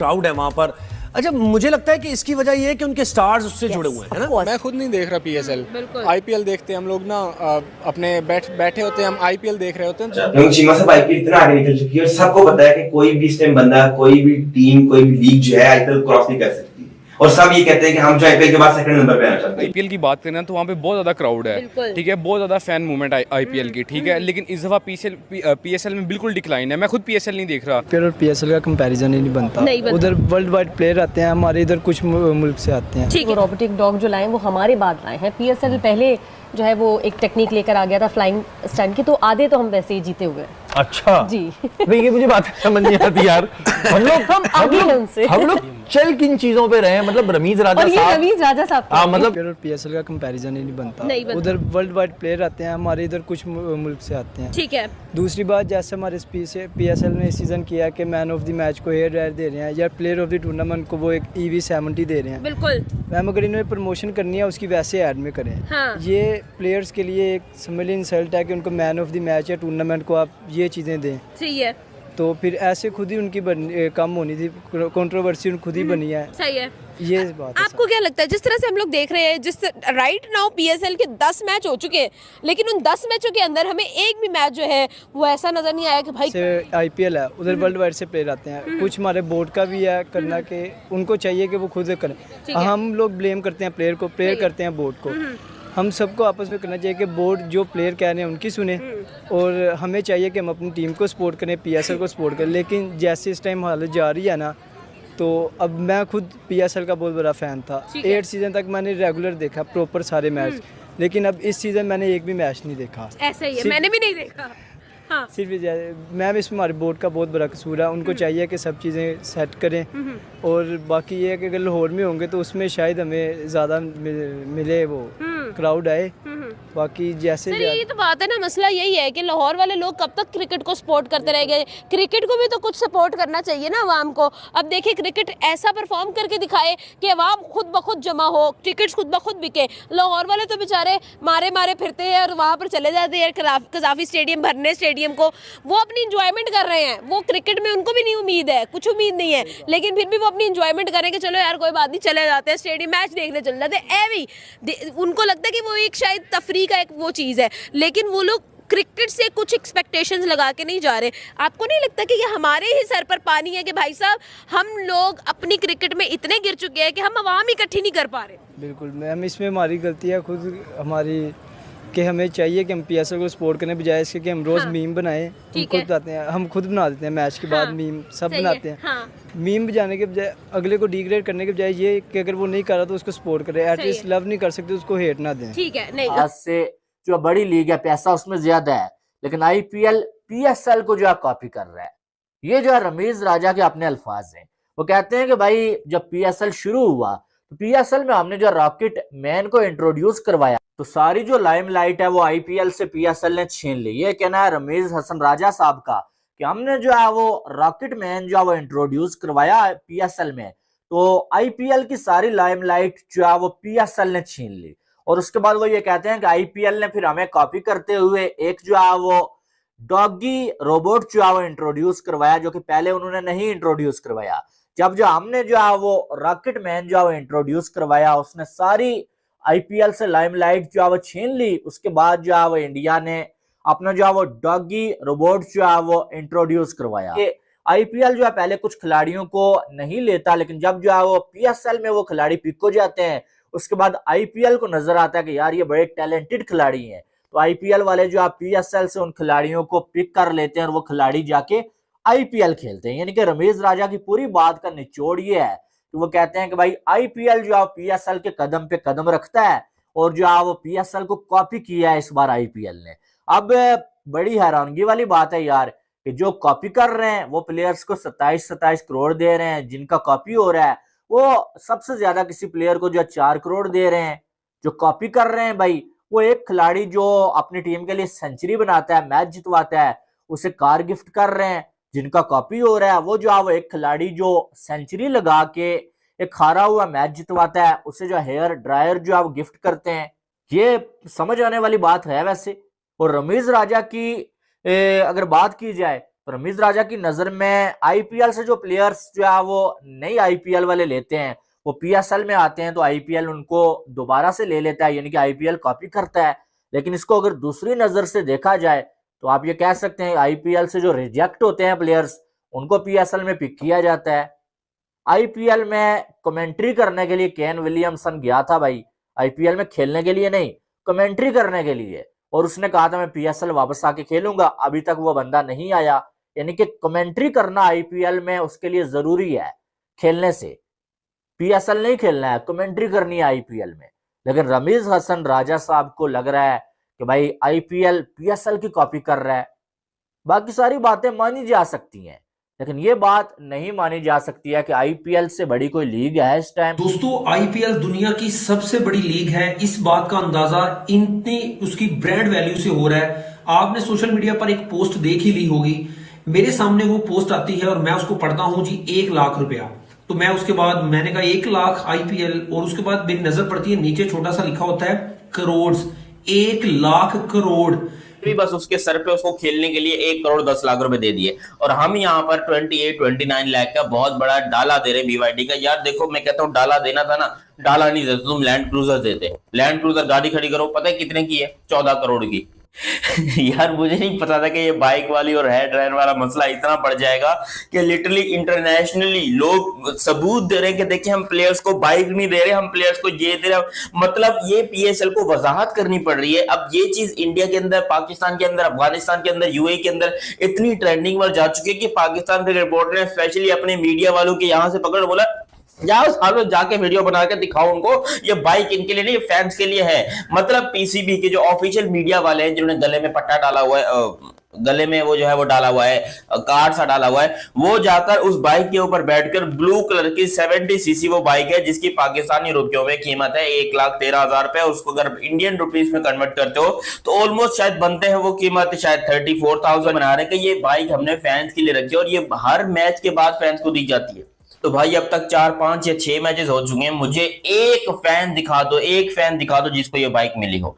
Crowd है वहां पर। अच्छा, मुझे लगता है कि इसकी वजह ये है कि उनके स्टार्स उससे जुड़े हुए हैं, है ना? मैं खुद नहीं देख रहा पीएसएल, आईपीएल देखते हैं हम लोग ना, अपने बैठे होते हैं, हम आईपीएल देख रहे होते हैं। क्योंकि चीमा साहब आईपीएल इतना आगे निकल चुकी है और सबको पता है कि कोई भी इस टाइम बंदा, कोई भी टीम, कोई भी लीग जो है आईपीएल क्रॉस नहीं कर सकती, और सब ये कहते हैं कि हम जो आईपीएल के बाद सेकंड नंबर पे आना चाहते हैं। आईपीएल की बात करें तो वहाँ पे बहुत ज्यादा क्राउड है, ठीक है, बहुत ज्यादा फैन मूवमेंट आईपीएल की, ठीक है, लेकिन इस दफा पीएसएल में बिल्कुल डिक्लाइन है। मैं खुद पीएसएल नहीं देख रहा। आईपीएल और पीएसएल का कंपैरिजन ही नहीं बनता। उधर वर्ल्ड वाइड प्लेयर आते हैं, हमारे इधर कुछ मुल्क से आते हैं। वो रोबोटिक डॉग जो लाए वो हमारे बाद लाए हैं। पीएसएल पहले जो है वो एक टेक्निक लेकर आ गया था फ्लाइंग स्टंट की, तो आधे तो हम वैसे ही जीते हुए हैं। अच्छा जी। भाई ये मुझे बात समझ नहीं आती यार। हम लोग चल किन चीजों पे रहे हैं, मतलब रमीज राजा साहब। हाँ, मतलब पीएसएल का कंपैरिजन ही नहीं बनता। उधर वर्ल्ड वाइड प्लेयर आते हैं, हमारे इधर कुछ मुल्क से आते हैं, ठीक है। दूसरी बात, जैसे हमारे पीएसएल ने इस सीजन किया कि मैन ऑफ द मैच को हेयर ड्रायर दे रहे हैं, या प्लेयर ऑफ द टूर्नामेंट को वो एक EV70 दे रहे हैं। बिल्कुल। मैम अगर इन्होंने प्रमोशन करनी है उसकी वैसे ऐड में करें। हाँ। ये प्लेयर्स के लिए एक समझ लीजिए इंसल्ट है कि उनको मैन ऑफ द मैच या टूर्नामेंट को आप ये चीज़ें दें। सही है। तो फिर ऐसे खुद ही उनकी कम होनी थी, कंट्रोवर्सी खुद ही बनी है। सही है। ये बात है। आपको क्या लगता है, जिस तरह से हम लोग देख रहे हैं, जिस राइट नाउ पीएसएल के 10 मैच हो चुके हैं, लेकिन उन 10 मैचों के अंदर हमें एक भी मैच जो है वो ऐसा नजर नहीं आया कि भाई आईपीएल है, उधर वर्ल्ड वाइड से प्लेयर आते हैं, कुछ हमारे बोर्ड का भी है करना कि उनको चाहिए कि वो खुद करें। हम लोग ब्लेम करते हैं प्लेयर को, प्लेयर करते हैं बोर्ड को। हम सबको आपस में करना चाहिए कि बोर्ड जो प्लेयर कह रहे हैं उनकी सुने, और हमें चाहिए कि हम अपनी टीम को सपोर्ट करें, पीएसएल को सपोर्ट करें। लेकिन जैसे इस टाइम हालत जा रही है ना, तो अब मैं खुद पीएसएल का बहुत बड़ा फ़ैन था। 8 सीज़न तक मैंने रेगुलर देखा प्रॉपर सारे मैच, लेकिन अब इस सीज़न मैंने एक भी मैच नहीं देखा। ऐसा ही है, मैंने भी नहीं देखा। हाँ। सिर्फ मैम इसमें हमारे बोर्ड का बहुत बड़ा कसूर है। उनको चाहिए कि सब चीज़ें सेट करें, और बाकी ये है कि अगर लाहौर में होंगे तो उसमें शायद हमें ज़्यादा मिले वो क्राउड आए। बाकी जैसे ये तो बात है ना, मसला यही है कि लाहौर वाले लोग कब तक क्रिकेट को सपोर्ट करते रह गए। क्रिकेट को भी तो कुछ सपोर्ट करना चाहिए ना अवाम को। अब देखिए क्रिकेट ऐसा परफॉर्म करके दिखाए कि अवाम खुद ब खुद जमा हो, टिकट्स खुद ब खुद बिके। लाहौर वाले तो बेचारे मारे मारे फिरते हैं और वहाँ पर चले जाते हैं कज़ाफ़ी स्टेडियम भरने, स्टेडियम को वो अपनी इंजॉयमेंट कर रहे हैं। वो क्रिकेट में उनको भी नहीं उम्मीद है, कुछ उम्मीद नहीं है, लेकिन फिर भी वो अपनी इंजॉयमेंट करेंगे। चलो यार कोई बात नहीं, चले जाते हैं स्टेडियम, मैच देखने चले जाते हैं। उनको लगता है कि वो एक शायद तफरी का एक वो चीज़ है, लेकिन वो लोग क्रिकेट से कुछ एक्सपेक्टेशंस लगा के नहीं जा रहे। आपको नहीं लगता कि ये हमारे ही सर पर पानी है कि भाई साहब हम लोग अपनी क्रिकेट में इतने गिर चुके हैं कि हम आवाम इकट्ठी नहीं कर पा रहे? बिल्कुल मैम, इसमें हमारी गलती है खुद हमारी, कि हमें चाहिए कि हम पीएसएल को सपोर्ट करने बजाय इसके कि हम रोज़ मीम बनाएं। हम खुद बनाते हैं, हम खुद बना देते हैं मैच के बाद मीम, सब बनाते हैं। मीम बजाने के बजाय, अगले को डिग्रेड करने के बजाय ये कि अगर वो नहीं कर रहा तो उसको सपोर्ट करें। एटलीस्ट लव नहीं कर सकते उसको हेट ना दें। ठीक है। नहीं, आज से जो बड़ी लीग है पैसा उसमें ज्यादा है, लेकिन आईपीएल पीएसएल को जो है कॉपी कर रहा है। ये जो है रमीज राजा के अपने अल्फाज हैं। वो कहते हैं कि भाई जब पीएसएल शुरू हुआ तो पीएसएल में हमने जो रॉकेट मैन को इंट्रोड्यूस करवाया, तो सारी जो लाइमलाइट है वो आईपीएल से पीएसएल ने छीन ली। ये कहना है रमीज हसन राजा साहब का कि हमने जो है वो रॉकेट मैन जो है वो इंट्रोड्यूस करवाया पीएसएल में, तो आईपीएल की सारी लाइमलाइट जो है वो पीएसएल ने छीन ली। और उसके बाद वो ये कहते हैं कि आईपीएल ने फिर हमें कॉपी करते हुए एक जो है वो डॉगी रोबोट जो है वो इंट्रोड्यूस करवाया, जो कि पहले उन्होंने नहीं इंट्रोड्यूस करवाया। जब जो हमने जो है वो रॉकेट मैन जो है वो इंट्रोड्यूस करवाया, उसने सारी आईपीएल से लाइमलाइट जो है वो छीन ली। उसके बाद जो है वो इंडिया ने अपना जो है वो डॉगी रोबोट जो है वो इंट्रोड्यूस करवाया। आईपीएल जो है पहले कुछ खिलाड़ियों को नहीं लेता, लेकिन जब जो है वो पीएसएल में वो खिलाड़ी पिक हो जाते हैं, उसके बाद आईपीएल को नजर आता है कि यार ये बड़े टैलेंटेड खिलाड़ी हैं, तो आईपीएल वाले जो है पीएसएल से उन खिलाड़ियों को पिक कर लेते हैं और वो खिलाड़ी जाके आईपीएल खेलते हैं। यानी कि रमीज राजा की पूरी बात का निचोड़ ये है कि वो कहते हैं कि भाई आईपीएल जो है पीएसएल के कदम पे कदम रखता है, और जो है वो पीएसएल को कॉपी किया है इस बार आईपीएल ने। अब बड़ी हैरानगी वाली बात है यार कि जो कॉपी कर रहे हैं वो प्लेयर्स को 27 करोड़ दे रहे हैं, जिनका कॉपी हो रहा है वो सबसे ज्यादा किसी प्लेयर को जो 4 करोड़ दे रहे हैं। जो कॉपी कर रहे हैं भाई, वो एक खिलाड़ी जो अपनी टीम के लिए सेंचुरी बनाता है, मैच जितवाता है, उसे कार गिफ्ट कर रहे हैं। जिनका कॉपी हो रहा है वो जो है वो एक खिलाड़ी जो सेंचुरी लगा के एक हारा हुआ मैच जितवाता है, उसे जो हेयर ड्रायर जो है वो गिफ्ट करते हैं। ये समझ आने वाली बात है वैसे। और रमीज राजा की अगर बात की जाए तो रमीज राजा की नजर में आईपीएल से जो प्लेयर्स जो है वो नई आईपीएल वाले लेते हैं, वो पीएसएल में आते हैं तो आईपीएल उनको दोबारा से ले लेता है, यानी कि आईपीएल कॉपी करता है। लेकिन इसको अगर दूसरी नजर से देखा जाए तो आप ये कह सकते हैं आईपीएल से जो रिजेक्ट होते हैं प्लेयर्स, उनको पीएसएल में पिक किया जाता है। आईपीएल में कमेंट्री करने के लिए केन विलियमसन गया था भाई, आईपीएल में खेलने के लिए नहीं, कमेंट्री करने के लिए, और उसने कहा था मैं पीएसएल वापस आके खेलूंगा। अभी तक वो बंदा नहीं आया, यानी कि कमेंट्री करना आईपीएल में उसके लिए जरूरी है खेलने से। पीएसएल नहीं खेलना है, कमेंट्री करनी है आईपीएल में। लेकिन रमीज हसन राजा साहब को लग रहा है कि भाई आईपीएल पीएसएल की कॉपी कर रहा है। बाकी सारी बातें मानी जा सकती हैं, लेकिन ये बात नहीं मानी जा सकती है कि आईपीएल से बड़ी कोई लीग है इस टाइम। दोस्तों, आईपीएल दुनिया की सबसे बड़ी लीग है, इस बात का अंदाजा इतनी उसकी ब्रांड वैल्यू से हो रहा है। आपने सोशल मीडिया पर एक पोस्ट देख ही ली होगी, मेरे सामने वो पोस्ट आती है और मैं उसको पढ़ता हूं जी, 1 लाख रुपया। तो मैं उसके बाद मैंने कहा 1 लाख आईपीएल, और उसके बाद मेरी नजर पड़ती है नीचे छोटा सा लिखा होता है करोड़, 1 लाख करोड़। भी बस उसके सर पे उसको खेलने के लिए 1 करोड़ 10 लाख रुपए दे दिए, और हम यहाँ पर 28-29 लाख का बहुत बड़ा डाला दे रहे बीवाईडी का। यार देखो, मैं कहता हूँ डाला देना था ना, डाला नहीं देते तुम, लैंड क्रूजर देते। लैंड क्रूजर गाड़ी खड़ी करो, पता है कितने की है? 14 करोड़ की। यार मुझे नहीं पता था कि ये बाइक वाली और हेयर ड्रायर वाला मसला इतना बढ़ जाएगा कि लिटरली इंटरनेशनली लोग सबूत दे रहे हैं कि देखिए हम प्लेयर्स को बाइक नहीं दे रहे, हम प्लेयर्स को ये दे रहे। मतलब ये पीएसएल को वजाहत करनी पड़ रही है। अब ये चीज इंडिया के अंदर, पाकिस्तान के अंदर, अफगानिस्तान के अंदर, यूएई के अंदर इतनी ट्रेंडिंग पर जा चुकी है कि पाकिस्तान के रिपोर्टर ने स्पेशली अपने मीडिया वालों के यहां से पकड़ बोला, जाओ सालों जाके वीडियो बना के दिखाओ उनको, ये बाइक इनके लिए नहीं, फैंस के लिए है। मतलब पीसीबी के जो ऑफिशियल मीडिया वाले हैं, जिन्होंने गले में पट्टा डाला हुआ है, गले में वो जो है वो डाला हुआ है, कार्ड सा डाला हुआ है, वो जाकर उस बाइक के ऊपर बैठकर, ब्लू कलर की 70 सीसी वो बाइक है जिसकी पाकिस्तानी रुपयों में कीमत है 1,13,000 रुपए। उसको अगर इंडियन रुपीस में कन्वर्ट करते हो तो ऑलमोस्ट शायद बनते हैं वो कीमत शायद 34,000 बना रहे हैं कि ये बाइक हमने फैंस के लिए रखी है और ये हर मैच के बाद फैंस को दी जाती है। तो भाई अब तक 4, 5 या 6 मैचेस हो चुके हैं, मुझे एक फैन दिखा दो, एक फैन दिखा दो जिसको ये बाइक मिली हो।